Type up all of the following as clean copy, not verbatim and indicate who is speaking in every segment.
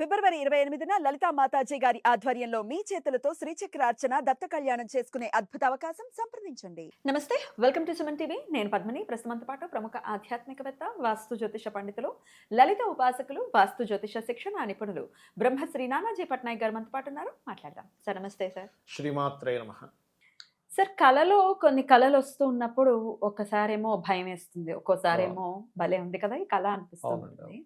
Speaker 1: ఫిబ్రవరి 28న లలితా మాతాజీ గారి ఆధ్వర్యంలో మీ చేతులతో శ్రీచక్రార్చన దత్త కళ్యాణం చేసుకునే అద్భుత అవకాశం సంప్రదించండి. నమస్తే, వెల్కమ్ టు సుమన్ టీవీ. నేను పద్మిని. ప్రస్తుతంతో పాటు ప్రముఖ ఆధ్యాత్మికవేత్త, వాస్తు జ్యోతిష పండితులు, లలిత ఉపాసకులు, వాస్తు జ్యోతిష శిక్షణ నిపుణులు బ్రహ్మశ్రీ నానాజీ పట్నాయక్ గారు మనతో పాటు ఉన్నారు. మాట్లాడదాం. సార్ నమస్తే. సార్
Speaker 2: శ్రీమాత్రే నమః.
Speaker 1: సార్, కళలో కొన్ని కళలు వస్తూ ఉన్నప్పుడు ఒక్కసారేమో భయం వేస్తుంది, ఒక్కోసారేమో భలే ఉంది కదా ఈ కళ అనిపిస్తుంది.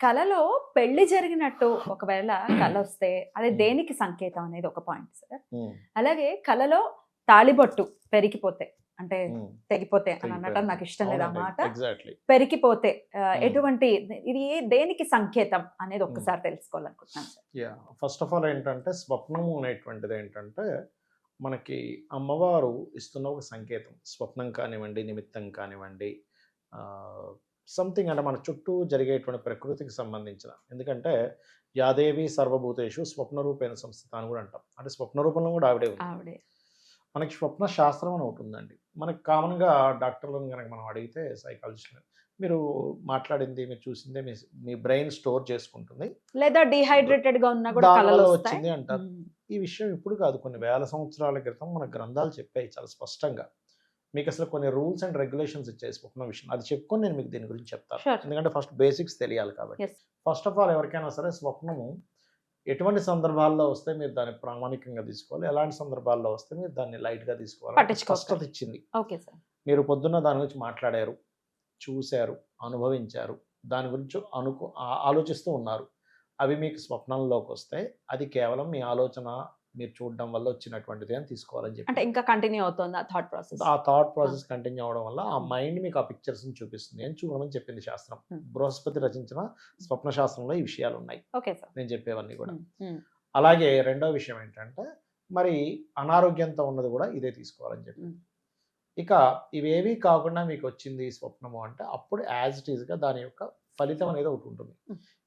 Speaker 1: కళలో పెళ్లి జరిగినట్టు ఒకవేళ కళ వస్తే అది దేనికి సంకేతం అనేది ఒక పాయింట్ సార్. అలాగే కళలో తాళిబొట్టు పెరిగిపోతే అంటే తెగిపోతే అని అనటం నాకు ఇష్టం లేదు ఆ మాట. పెరిగిపోతే ఎటువంటి ఇది దేనికి సంకేతం అనేది ఒక్కసారి తెలుసుకోవాలనుకుంటున్నాను సార్.
Speaker 2: ఫస్ట్ ఆఫ్ ఆల్ ఏంటంటే స్వప్నము అనేటువంటిది ఏంటంటే మనకి అమ్మవారు ఇస్తున్న ఒక సంకేతం. స్వప్నం కానివ్వండి, నిమిత్తం కానివ్వండి, సంథింగ్ అంటే మన చుట్టూ జరిగేటువంటి ప్రకృతికి సంబంధించిన. ఎందుకంటే యాదేవి సర్వభూతేషు స్వప్న రూపేణ సంస్థిత అని కూడా అంటాం. అంటే స్వప్న రూపంలో కూడా ఆవిడే ఉంది. మనకి స్వప్న శాస్త్రం అని ఒకటి ఉందండి. మనకి కామన్గా డాక్టర్లను కనుక మనం అడిగితే, సైకాలజిస్ట్ మీరు మాట్లాడింది, మీరు చూసిందే మీ బ్రెయిన్ స్టోర్ చేసుకుంటుంది,
Speaker 1: లేదా డిహైడ్రేటెడ్ గా ఉన్నా కూడా
Speaker 2: కళలో వచ్చింది అంటారు. ఈ విషయం ఇప్పుడు కాదు, కొన్ని వేల సంవత్సరాల క్రితం మన గ్రంథాలు చెప్పాయి చాలా స్పష్టంగా. మీకు అసలు కొన్ని రూల్స్ అండ్ రెగ్యులేషన్స్ ఇచ్చాయి స్వప్న విషయం. అది చెప్పుకొని నేను మీకు దీని గురించి చెప్తాను. ఎందుకంటే ఫస్ట్ బేసిక్స్ తెలియాలి కాబట్టి. ఫస్ట్ ఆఫ్ ఆల్ ఎవరికైనా సరే స్వప్నము ఎటువంటి సందర్భాల్లో వస్తే మీరు దాన్ని ప్రామాణికంగా తీసుకోవాలి, ఎలాంటి సందర్భాల్లో వస్తే మీరు దాన్ని లైట్గా తీసుకోవాలి. స్పష్టత ఇచ్చింది. మీరు పొద్దున్న దాని గురించి మాట్లాడారు, చూశారు, అనుభవించారు, దాని గురించి ఆలోచిస్తూ ఉన్నారు. అవి మీకు స్వప్నంలోకి వస్తే అది కేవలం మీ ఆలోచన, మీరు చూడడం వల్ల వచ్చినటువంటిది అని తీసుకోవాలని చెప్పి.
Speaker 1: అంటే ఇంకా కంటిన్యూ అవుతుంది ఆ థాట్ ప్రాసెస్.
Speaker 2: ఆ థాట్ ప్రాసెస్ కంటిన్యూ అవడం వల్ల ఆ మైండ్ మీకు ఆ పిక్చర్స్ ని చూపిస్తుంది అని చూడమని చెప్పింది శాస్త్రం. బృహస్పతి రచించిన స్వప్న శాస్త్రంలో ఈ విషయాలు ఉన్నాయి. నేను చెప్పేవన్నీ కూడా. అలాగే రెండో విషయం ఏంటంటే మరి అనారోగ్యంతో ఉన్నది కూడా ఇదే తీసుకోవాలని చెప్పి. ఇక ఇవేవి కాకుండా మీకు వచ్చింది స్వప్నము అంటే అప్పుడు యాజ్ ఇట్ ఈస్గా దాని యొక్క ఫలితం అనేది ఒకటి ఉంటుంది.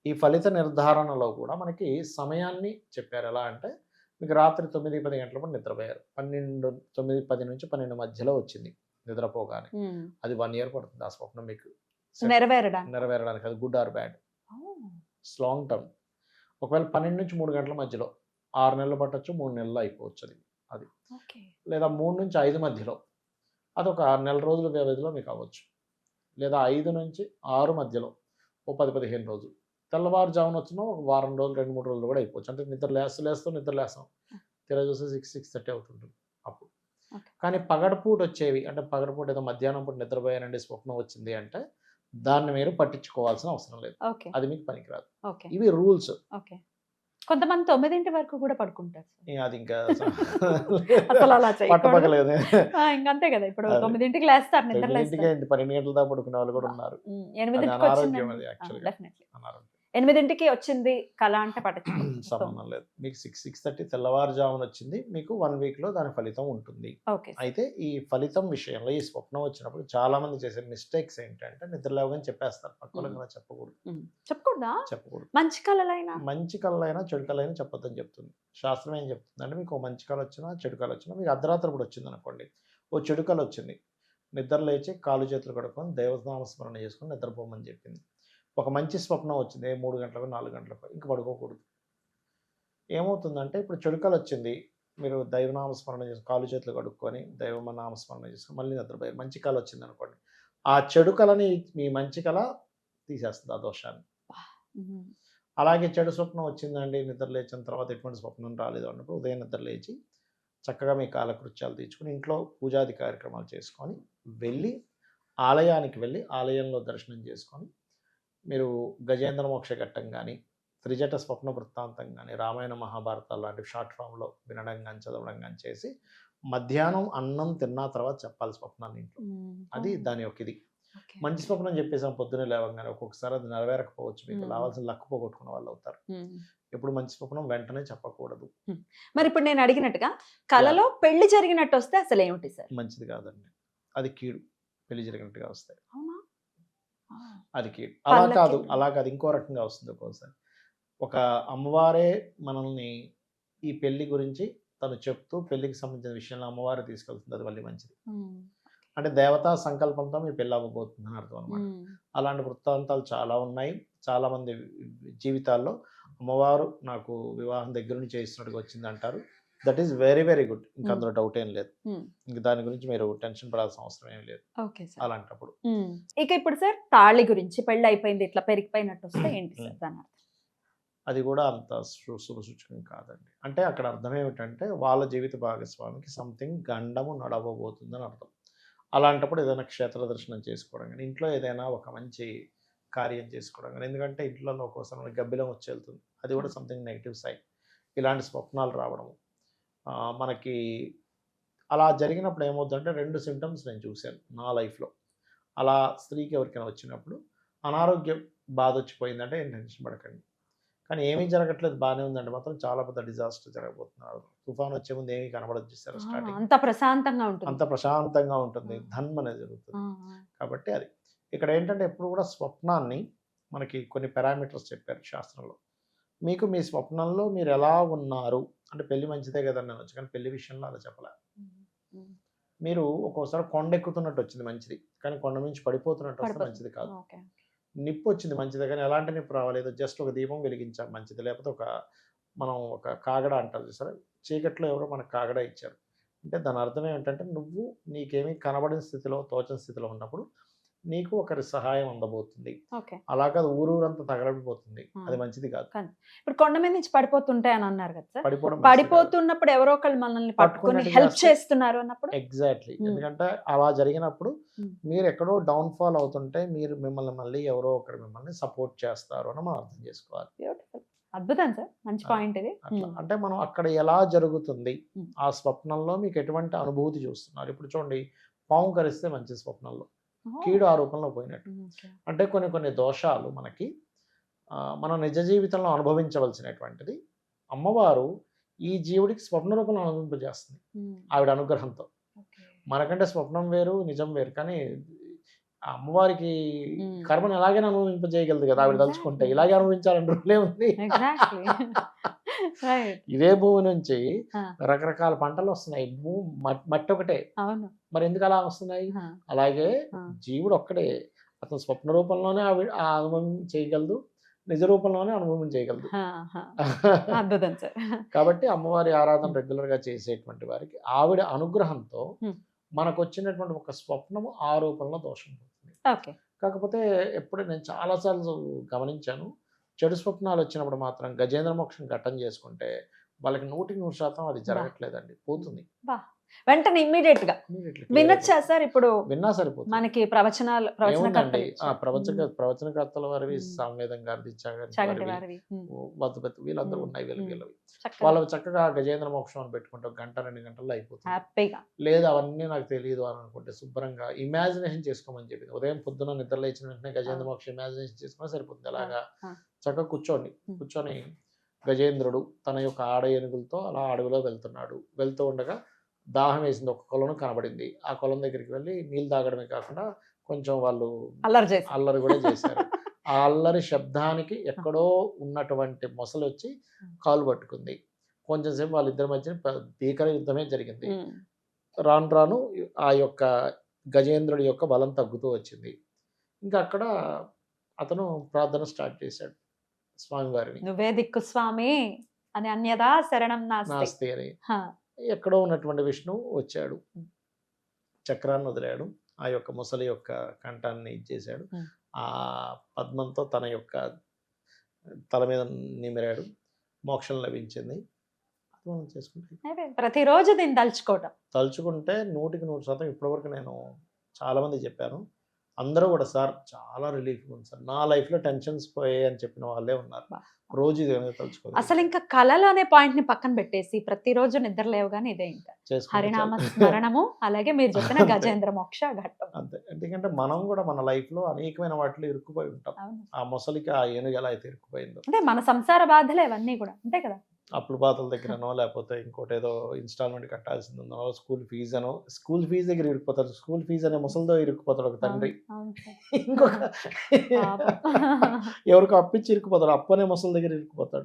Speaker 2: ఈ ఫలిత నిర్ధారణలో కూడా మనకి సమయాన్ని చెప్పారు. ఎలా అంటే మీకు రాత్రి 9-10 గంటలప్పుడు నిద్రపోయారు, 9-10 నుంచి 12 మధ్యలో వచ్చింది నిద్రపోగానే. అది 1 year పడుతుంది ఆ స్వప్నం మీకు నెరవేరడానికి. అది good or bad, long term. ఒకవేళ 12 నుంచి 3 గంటల మధ్యలో 6 నెలలు పట్టచ్చు, 3 నెలలు అయిపోవచ్చు అది. లేదా 3 నుంచి 5 మధ్యలో అదొక 6 నెల రోజుల వ్యవధిలో మీకు అవ్వచ్చు. లేదా 5 నుంచి 6 మధ్యలో ఓ 10-15 రోజులు. తెల్లవారుజామున వచ్చినా ఒక వారం రోజులు, 2-3 రోజులు కూడా అయిపోవచ్చు. అంటే నిద్ర లేస్తాం తెర చూస్తే 6-6:30 అవుతుంటుంది అప్పుడు. కానీ పగడపూట వచ్చేవి, అంటే పగడపూట ఏదో మధ్యాహ్నం పూట నిద్రపోయానండి స్వప్నం వచ్చింది అంటే దాన్ని మీరు పట్టించుకోవాల్సిన అవసరం లేదు. అది మీకు పనికిరాదు. ఇవి రూల్స్.
Speaker 1: కొంతమంది 9 వరకు కూడా పడుకుంటారు.
Speaker 2: అది ఇంకా
Speaker 1: పట్టపగలేదు. ఇంకంతే కదా, ఇప్పుడు 9కి లేస్తారు, నిద్ర
Speaker 2: 12 గంటల దాకా పడుకునే వాళ్ళు కూడా ఉన్నారు.
Speaker 1: 8కి వచ్చింది కళ అంటే
Speaker 2: సంబంధం లేదు. మీకు 6-6:30 తెల్లవారుజామున వచ్చింది, మీకు 1 week లో దాని ఫలితం ఉంటుంది. అయితే ఈ ఫలితం విషయంలో ఈ స్వప్నం వచ్చినప్పుడు చాలా మంది చేసే మిస్టేక్స్ ఏంటంటే నిద్ర లేవగానే చెప్పేస్తారు. పక్కన చెప్పకూడదు. మంచి కళలైనా చెడు కళైనా చెప్పొద్దని చెప్తుంది శాస్త్రం. ఏం చెప్తుంది అంటే మీకు మంచి కళ వచ్చినా చెడు కళ వచ్చినా, మీకు అర్ధరాత్రి కూడా వచ్చింది అనుకోండి, ఓ చెడు కళ వచ్చింది, నిద్ర లేచి కాలు చేతులు కడుక్కొని దేవనామస్మరణ చేసుకొని నిద్రపోమని చెప్పింది. ఒక మంచి స్వప్నం వచ్చింది 3 గంటలకు 4 గంటలకు, ఇంక పడుకోకూడదు. ఏమవుతుందంటే ఇప్పుడు చెడుకలు వచ్చింది, మీరు దైవనామస్మరణ చేసి కాలు చేతులు కడుక్కొని దైవనామస్మరణ చేసుకొని మళ్ళీ నిద్రపోయారు. మంచి కళ వచ్చింది అనుకోండి, ఆ చెడు కళని మీ మంచి కళ తీసేస్తుంది, ఆ దోషాన్ని. అలాగే చెడు స్వప్నం వచ్చిందండి, నిద్ర లేచిన తర్వాత ఎటువంటి స్వప్నం రాలేదు అన్నప్పుడు ఉదయం నిద్ర లేచి చక్కగా మీ కాలకృత్యాలు తీర్చుకొని ఇంట్లో పూజాది కార్యక్రమాలు చేసుకొని ఆలయానికి వెళ్ళి ఆలయంలో దర్శనం చేసుకొని మీరు గజేంద్ర మోక్ష ఘట్టం కానీ, త్రిజట స్వప్న వృత్తాంతం కానీ, రామాయణ మహాభారతాలు లాంటివి షార్ట్ ఫామ్లో వినడం కానీ చదవడం కానీ చేసి మధ్యాహ్నం అన్నం తిన్న తర్వాత చెప్పాలి స్వప్నాన్ని ఇంట్లో. అది దాని యొక్క ఇది. మంచి స్వప్నం చెప్పేసాం పొద్దున్నే లేవగానే, ఒక్కొక్కసారి అది నెరవేరకపోవచ్చు, మీకు రావాల్సిన లక్కు పోగొట్టుకున్న వాళ్ళు అవుతారు. ఇప్పుడు మంచి స్వప్నం వెంటనే చెప్పకూడదు.
Speaker 1: మరి ఇప్పుడు నేను అడిగినట్టుగా కళలో పెళ్లి జరిగినట్టు వస్తే అసలు ఏమిటి సార్?
Speaker 2: మంచిది కాదండి, అది కీడు. పెళ్లి జరిగినట్టుగా వస్తాయి అది కీడు. అలా కాదు ఇంకో రకంగా వస్తుంది. ఒక్కోసారి ఒక అమ్మవారే మనల్ని ఈ పెళ్లి గురించి తను చెప్తూ పెళ్లికి సంబంధించిన విషయంలో అమ్మవారే తీసుకెళ్తుంది, అది మళ్ళీ మంచిది. అంటే దేవతా సంకల్పంతో మీ పెళ్ళి అవ్వబోతుంది అని అర్థం అనమాట. అలాంటి వృత్తాంతాలు చాలా ఉన్నాయి. చాలామంది జీవితాల్లో అమ్మవారు నాకు వివాహం దగ్గర నుంచి చేస్తున్నట్టుగా వచ్చింది అంటారు. That is very very good. ఇంకా అందులో డౌట్ ఏం లేదు. ఇంక దాని గురించి మీరు టెన్షన్ పడాల్సిన అవసరం ఏం లేదు
Speaker 1: ఓకే సార్.
Speaker 2: అలాంటప్పుడు.
Speaker 1: ఇక ఇప్పుడు సార్ తాళి గురించి, పెళ్ళి అయిపోయింది ఇట్లా పెరిగిపోయినట్టు వస్తే ఏంటి సార్ దాని అర్థం?
Speaker 2: అది కూడా అంత శుభసూచకం కాదండి. అంటే అక్కడ అర్థం ఏమిటంటే వాళ్ళ జీవిత భాగస్వామికి సంథింగ్ గండము నడవబోతుందని అర్థం. అలాంటప్పుడు ఏదైనా క్షేత్ర దర్శనం చేసుకోవడం కానీ, ఇంట్లో ఏదైనా ఒక మంచి కార్యం చేసుకోవడం కానీ, ఎందుకంటే ఇంట్లో ఒక్కోసారి మనకి గబ్బిలం వచ్చి వెళ్తుంది, అది కూడా సంథింగ్ నెగిటివ్ సైడ్. ఇలాంటి స్వప్నాలు రావడము మనకి అలా జరిగినప్పుడు ఏమవుతుందంటే 2 సింటమ్స్ నేను చూశాను నా లైఫ్లో. అలా స్త్రీకి ఎవరికైనా వచ్చినప్పుడు అనారోగ్య బాధ వచ్చిపోయిందంటే ఏం టెన్షన్ పడకండి, కానీ ఏమీ జరగట్లేదు బాగానే ఉందంటే మాత్రం చాలా పెద్ద డిజాస్టర్ జరగబోతున్నారు. తుఫాన్ వచ్చే ముందు ఏమీ కనబడదు చూసారు స్టార్టింగ్.
Speaker 1: అంత ప్రశాంతంగా ఉంటుంది,
Speaker 2: అంత ప్రశాంతంగా ఉంటుంది, ధన్మ అనేది జరుగుతుంది. కాబట్టి అది ఇక్కడ ఏంటంటే ఎప్పుడు కూడా స్వప్నాన్ని మనకి కొన్ని పారామీటర్స్ చెప్పారు శాస్త్రంలో. మీకు మీ స్వప్నంలో మీరు ఎలా ఉన్నారు అంటే పెళ్లి మంచిదే కదండి అనొచ్చు, కానీ పెళ్లి విషయంలో అలా చెప్పలే. మీరు ఒక్కోసారి కొండ ఎక్కుతున్నట్టు వచ్చింది మంచిది, కానీ కొండ నుంచి పడిపోతున్నట్టు వస్తే మంచిది కాదు. నిప్పు వచ్చింది మంచిదే, కానీ ఎలాంటి నిప్పు రావలేదు, జస్ట్ ఒక దీపం వెలిగించాం మంచిది. లేకపోతే మనం ఒక కాగడ అంటారు చూసారా, చీకట్లో ఎవరో మనకు కాగడ ఇచ్చారు అంటే దాని అర్థం ఏమిటంటే నువ్వు నీకేమీ కనబడిన స్థితిలో తోచని స్థితిలో ఉన్నప్పుడు నీకు ఒకరి సహాయం అందబోతుంది. అలా కాదు ఊరూరంతా తగలబడిపోతుంది, అది మంచిది కాదు.
Speaker 1: ఇప్పుడు కొండ మీద నుంచి పడిపోతుంటాయి అని అన్నారు కదా సార్, పడిపోతున్నప్పుడు ఎవరో ఒకళ్ళు మనల్ని పట్టుకొని హెల్ప్ చేస్తున్నారు అన్నప్పుడు
Speaker 2: ఎగ్జాక్ట్లీ. ఎందుకంటే అలా జరిగినప్పుడు మీరు ఎక్కడో డౌన్ ఫాల్ అవుతుంటే మీరు మిమ్మల్ని మళ్ళీ ఎవరో ఒకరు మిమ్మల్ని సపోర్ట్ చేస్తారు అని మనం అర్థం చేసుకోవాలి.
Speaker 1: అద్భుతం సార్, మంచి పాయింట్ ఇది.
Speaker 2: అంటే మనం అక్కడ ఎలా జరుగుతుంది ఆ స్వప్నంలో మీకు ఎటువంటి అనుభూతి చూస్తున్నారు. ఇప్పుడు చూడండి, పాము కరిస్తే మంచి స్వప్నంలో కీడు ఆ రూపంలో పోయినట్టు. అంటే కొన్ని దోషాలు మనకి మనం నిజ జీవితంలో అనుభవించవలసినటువంటిది అమ్మవారు ఈ జీవుడికి స్వప్న రూపంలో అనుభవింపజేస్తుంది ఆవిడ అనుగ్రహంతో. మనకంటే స్వప్నం వేరు నిజం వేరు, కానీ అమ్మవారికి కర్మను ఎలాగైనా అనుభవింపజేయగలదు కదా ఆవిడ తలుచుకుంటే. ఇలాగే అనుభవించాలని రూలే ఉంది. ఇదే భూమి నుంచి రకరకాల పంటలు వస్తున్నాయి, మట్టి ఒకటే, మరి ఎందుకు అలా వస్తున్నాయి? అలాగే జీవుడు ఒక్కడే, అతను స్వప్న రూపంలోనే ఆవిడ ఆ అనుభవం చేయగలదు, నిజ రూపంలోనే అనుభవం చేయగలదు. కాబట్టి అమ్మవారి ఆరాధన రెగ్యులర్ గా చేసేటువంటి వారికి ఆవిడ అనుగ్రహంతో మనకు వచ్చినటువంటి ఒక స్వప్నము ఆ రూపంలో దోషం పోతుంది. కాకపోతే ఎప్పుడే నేను చాలాసార్లు గమనించాను, చెడు స్వప్నాలు వచ్చినప్పుడు మాత్రం గజేంద్ర మోక్షం ఘట్టం చేసుకుంటే వాళ్ళకి 100% అది జరగట్లేదండి, పోతుంది
Speaker 1: వెంటనే ఇమ్మీడియట్ గా. వినొచ్చా సార్? ఇప్పుడు
Speaker 2: విన్నా సరిపోతుంది.
Speaker 1: మనకి
Speaker 2: ప్రవచనకర్తల వారివి, సామవేదం గారిది, వీళ్ళందరూ ఉన్నాయి వీళ్ళవి. వాళ్ళు చక్కగా గజేంద్ర మోక్షం అని పెట్టుకుంటే 1-2 గంటల్లో అయిపోతుంది. లేదు అవన్నీ నాకు తెలియదు అని అనుకుంటే శుభ్రంగా ఇమాజినేషన్ చేసుకోమని చెప్పింది. ఉదయం పొద్దున నిద్ర లేచిన వెంటనే గజేంద్ర మోక్షం ఇమాజినేషన్ చేసుకున్నా సరిపోతుంది. అలాగా చక్కగా కూర్చొని గజేంద్రుడు తన యొక్క ఆడ ఏనుగులతో అలా అడవిలో వెళ్తూ ఉండగా దాహం వేసింది, ఒక కొలను కనబడింది. ఆ కొలం దగ్గరికి వెళ్ళి నీళ్ళు తాగడమే కాకుండా కొంచెం వాళ్ళు అల్లరి కూడా చేశారు. ఆ అల్లరి శబ్దానికి ఎక్కడో ఉన్నటువంటి మొసలు వచ్చి కాలు పట్టుకుంది. కొంచెం సేపు వాళ్ళిద్దరి మధ్య భీకర యుద్ధమే జరిగింది. రాను ఆ యొక్క గజేంద్రుడి యొక్క బలం తగ్గుతూ వచ్చింది. ఇంకా అక్కడ అతను ప్రార్థన స్టార్ట్ చేశాడు స్వామివారిని,
Speaker 1: నువ్వే దిక్కు స్వామి అని, అన్యదా శరణం నాస్తి
Speaker 2: అని. ఎక్కడో ఉన్నటువంటి విష్ణువు వచ్చాడు, చక్రాన్ని వదిలాడు, ఆ యొక్క ముసలి యొక్క కంఠాన్ని ఇచ్చేశాడు, ఆ పద్మంతో తన యొక్క తల మీద నిమిరాడు, మోక్షం లభించింది. అది మనం చేసుకుంటే
Speaker 1: ప్రతిరోజు దీన్ని తలుచుకుంటే
Speaker 2: 100% ఇప్పటివరకు నేను చాలా మంది చెప్పాను, అందరూ కూడా సార్ చాలా రిలీఫ్ ఉంది సార్, నా లైఫ్లో టెన్షన్స్ పోయాయి అని చెప్పిన వాళ్ళే ఉన్నారు. రోజు ఇది తలుచుకోవాలి.
Speaker 1: అసలు ఇంకా కళలు అనే పాయింట్ ని పక్కన పెట్టేసి ప్రతిరోజు నిద్ర లేవగానే ఇదే ఇంకా హరినామ స్మరణము, అలాగే మీరు చెప్పిన గజేంద్ర మోక్ష ఘట్టం
Speaker 2: అంతే. ఎందుకంటే మనం కూడా మన లైఫ్ లో అనేకమైన వాటిలో ఇరుక్కుపోయి ఉంటాం. ఆ మొసలికి ఆ ఏనుగు ఎలా అయితే ఇరుక్కుపోయిందో,
Speaker 1: అంటే మన సంసార బాధలే అవన్నీ కూడా అంతే కదా.
Speaker 2: అప్పుల బాధల దగ్గరనో, లేకపోతే ఇంకోటి ఏదో ఇన్స్టాల్మెంట్ కట్టాల్సింది ఉందో, స్కూల్ ఫీజు దగ్గర ఇరుక్కుపోతాడు. స్కూల్ ఫీజు అనే ముసలితో ఇరుక్కుపోతాడు ఒక తండ్రి. ఇంకొక ఎవరికి అప్పిచ్చి ఇరుక్కుపోతాడు, అప్పు అనే ముసలి దగ్గర ఇరుక్కుపోతాడు.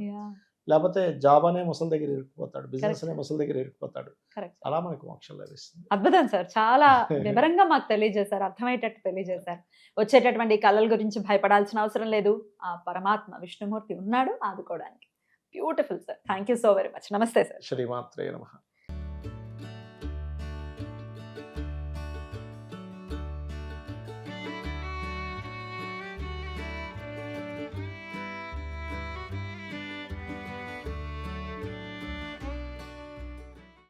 Speaker 2: లేకపోతే జాబ్ అనే ముసలి దగ్గర ఇరుక్కుపోతాడు, బిజినెస్ అనే
Speaker 1: sir.
Speaker 2: ముసలి దగ్గర ఇరుక్కుపోతాడు.
Speaker 1: కరెక్ట్.
Speaker 2: అలా మనకు మోక్షం లభిస్తుంది.
Speaker 1: అద్భుతం సార్. చాలా వివరంగా మాకు తెలియజేశారు. అర్థమయ్యేటట్టు తెలియజేశారు. వచ్చేటటువంటి ఈ కళల గురించి భయపడాల్సిన అవసరం లేదు. ఆ పరమాత్మ విష్ణుమూర్తి ఉన్నాడు ఆదుకోవడానికి. Beautiful sir. Thank you so very much. నమస్తే సార్.
Speaker 2: శ్రీమాత్రే నమః.